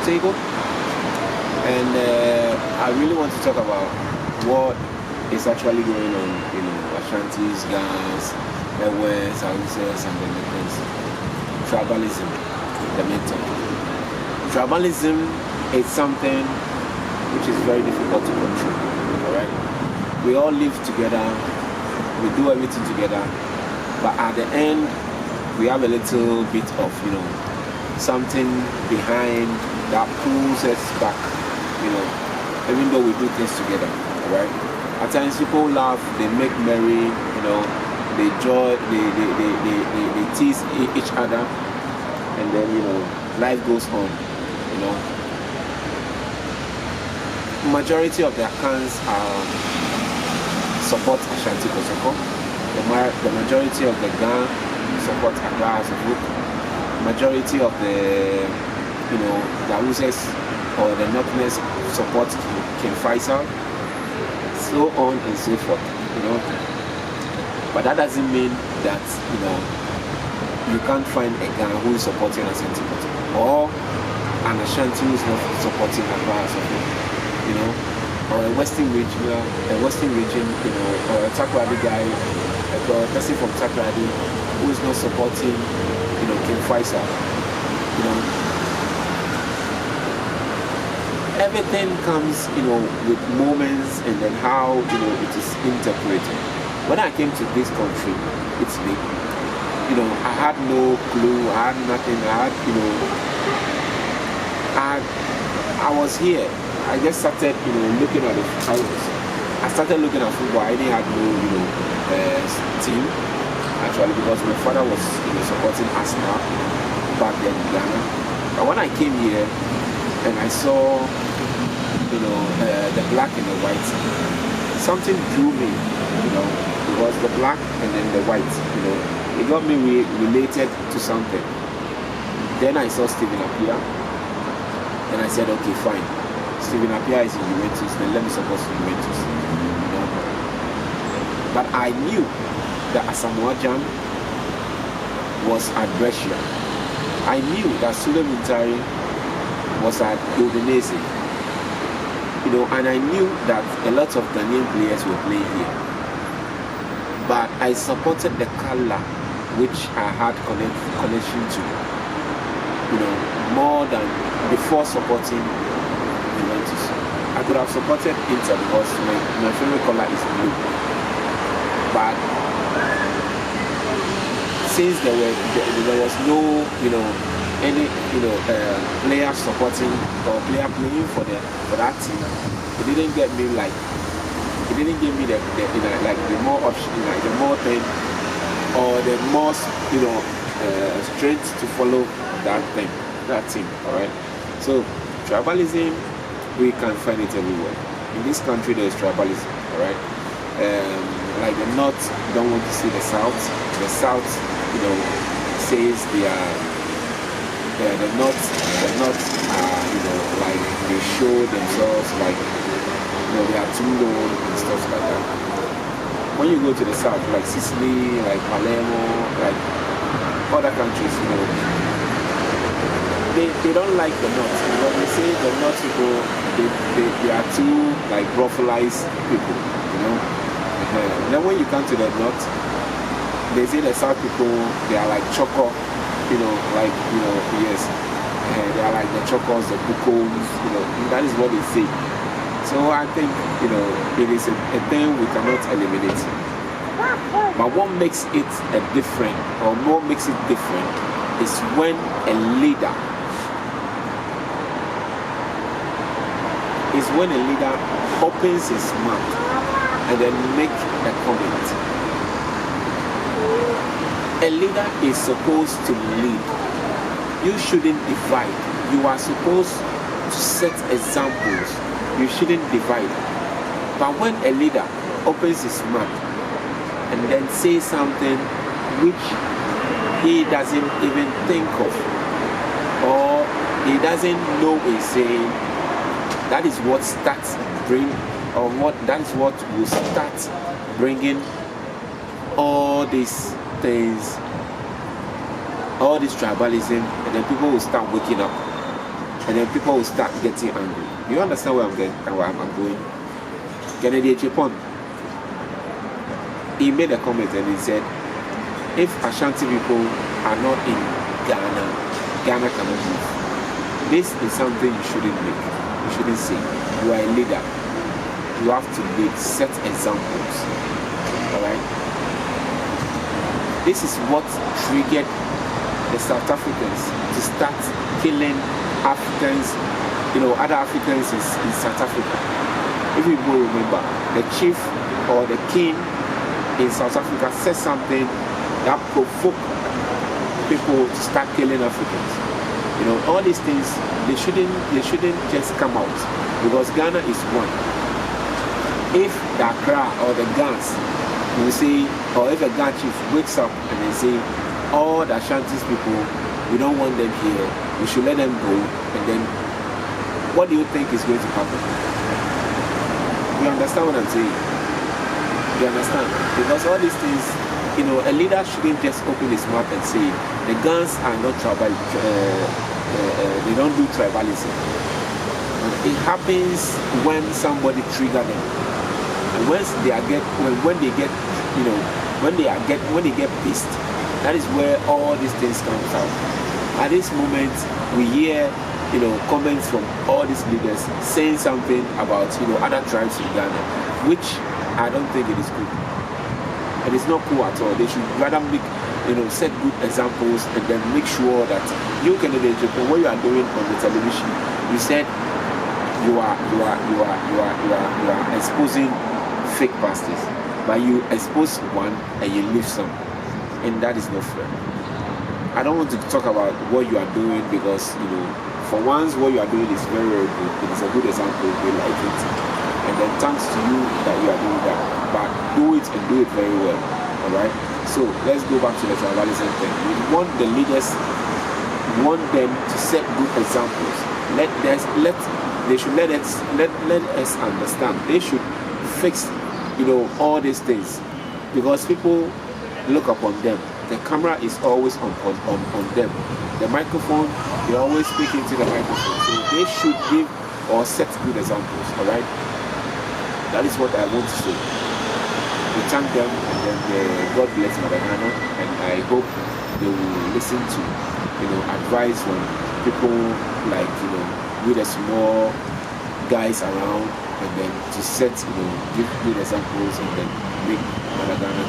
table, and I really want to talk about what is actually going on in Ashantis, Ghans, the West, Hausas, and the Locals. Tribalism, the method. Tribalism is something which is very difficult to control. Alright? We all live together, we do everything together, but at the end we have a little bit of something behind that pulls us back, even though we do things together. Alright? At times people laugh, they make merry, they joy, they tease each other, and then life goes on. Majority of the accounts support Ashanti Kosoko. The majority of the Ghana support Accra as a group. Majority of the Hausas or the Northerners support King Faisal, so on and so forth. But that doesn't mean that you can't find a Ghana who is supporting Ashanti Kosoko, or an Ashanti who is not supporting Accra as a group. Or a Western region, or a Takoradi guy, or a person from Takoradi who is not supporting, King Faisal. Everything comes, with moments and then how, it is interpreted. When I came to this country, Italy, I had no clue, I had nothing, I was here. I just started, looking at the houses. I started looking at football. I didn't have no, team, actually, because my father was, supporting Arsenal back then in Ghana. But when I came here and I saw, the black and the white, something drew me, because the black and then the white, it got me related to something. Then I saw Stephen Appiah, and I said, okay, fine. Stephen Appiah is in Juventus, then let me support Juventus. But I knew that Asamoah Gyan was at Brescia. I knew that Sule Muntari was at Udinese. And I knew that a lot of Ghanaian players were playing here. But I supported the color which I had connection to. More than before supporting Juventus. I could have supported Inter because my favorite color is blue. But since there was no any player supporting or player playing for that team, it didn't give me the more option, the more thing, or the more strength to follow that team. Alright. So tribalism, we can find it everywhere. In this country there is tribalism, alright? Like the North don't want to see the South. The South, says the North like they show themselves like they are too low and stuff like that. When you go to the South, like Sicily, like Palermo, like other countries, they don't like the North. They say the North people, they are too like brutalized people, Then when you come to the North, they say the South people, they are like choco, yes, they are like the chocos, the bucos, that is what they say. So I think, it is a thing we cannot eliminate. But what makes it different is when a leader opens his mouth and then make a comment. A leader is supposed to lead. You shouldn't divide. You are supposed to set examples. You shouldn't divide. But when a leader opens his mouth and then says something which he doesn't even think of, or he doesn't know he's saying, that is what will start bringing all these things, all this tribalism, and then people will start waking up. and then people will start getting angry. You understand where I'm going? Kennedy Chipon, he made a comment and he said, if Ashanti people are not in Ghana, Ghana cannot move. This is something you shouldn't make. You shouldn't say. You are a leader. You have to lead, set examples. Alright? This is what triggered the South Africans to start killing Africans, other Africans in South Africa. If you will remember, the chief or the king in South Africa said something that provoked people to start killing Africans. All these things, they shouldn't just come out, because Ghana is one. If the Accra or the Gans will say, or if a Ghana chief wakes up and they say, all the Ashantis people, we don't want them here, we should let them go, and then what do you think is going to happen? You understand what I'm saying? You understand? Because all these things, a leader shouldn't just open his mouth and say, the Gans are not tribal, they don't do tribalism. It happens when somebody triggers them. And when they get pissed, that is where all these things come out. At this moment, we hear, comments from all these leaders saying something about, other tribes in Ghana, which I don't think it is good. It is not cool at all. They should rather make, set good examples and then make sure that you can what you are doing on the television. You said you are exposing fake pastors, but you expose one and you leave some, and that is not fair. I don't want to talk about what you are doing because for once what you are doing is very, very good. It is a good example. We like it, and then thanks to you that you are doing that. But do it and do it very well. All right. So let's go back to the tribalism thing. We want the leaders, we want them to set good examples. They should let us understand. They should fix, all these things, because people look upon them. The camera is always on them. The microphone, they're always speaking to the microphone. So they should give or set good examples. All right. That is what I want to say. We thank them, and then God bless Mother Ghana, and I hope they will listen to, advice from people like, with the small guys around, and then to set, give good examples, and then make Mother Ghana